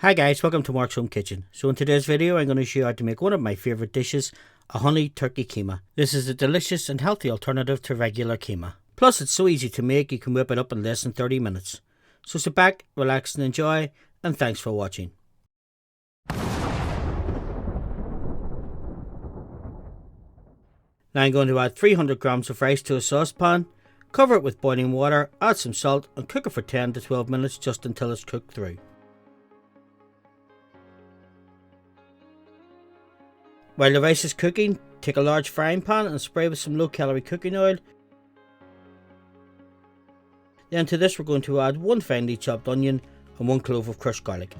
Hi guys, welcome to Mark's Home Kitchen. So in today's video I'm going to show you how to make one of my favourite dishes, a honey turkey keema. This is a delicious and healthy alternative to regular keema. Plus it's so easy to make you can whip it up in less than 30 minutes. So sit back, relax and enjoy, and thanks for watching. Now I'm going to add 300 grams of rice to a saucepan, cover it with boiling water, add some salt and cook it for 10 to 12 minutes just until it's cooked through. While the rice is cooking, take a large frying pan and spray with some low-calorie cooking oil. Then to this we're going to add 1 finely chopped onion and 1 clove of crushed garlic.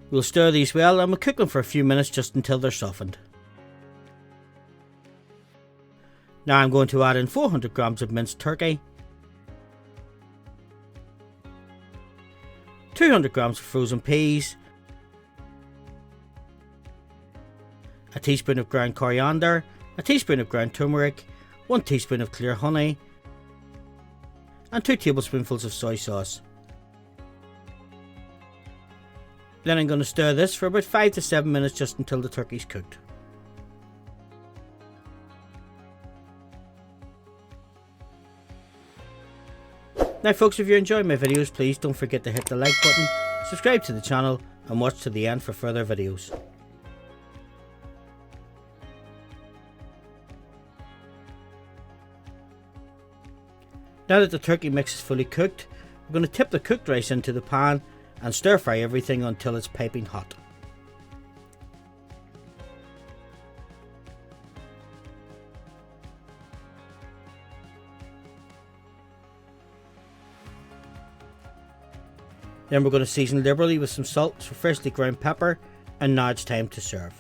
We'll stir these well and we'll cook them for a few minutes just until they're softened. Now I'm going to add in 400 grams of minced turkey, 200 grams of frozen peas, a teaspoon of ground coriander, a teaspoon of ground turmeric, 1 teaspoon of clear honey, and 2 tablespoonfuls of soy sauce. Then I'm going to stir this for about 5 to 7 minutes just until the turkey's cooked. Now folks, if you're enjoying my videos, please don't forget to hit the like button, subscribe to the channel and watch to the end for further videos. Now that the turkey mix is fully cooked, we're going to tip the cooked rice into the pan and stir fry everything until it's piping hot. Then we're going to season liberally with some salt, some freshly ground pepper, and now it's time to serve.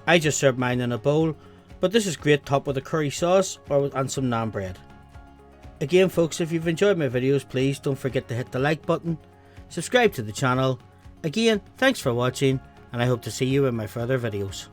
I just served mine in a bowl, but this is great topped with a curry sauce and some naan bread. Again folks, if you've enjoyed my videos, please don't forget to hit the like button, subscribe to the channel. Again, thanks for watching, and I hope to see you in my further videos.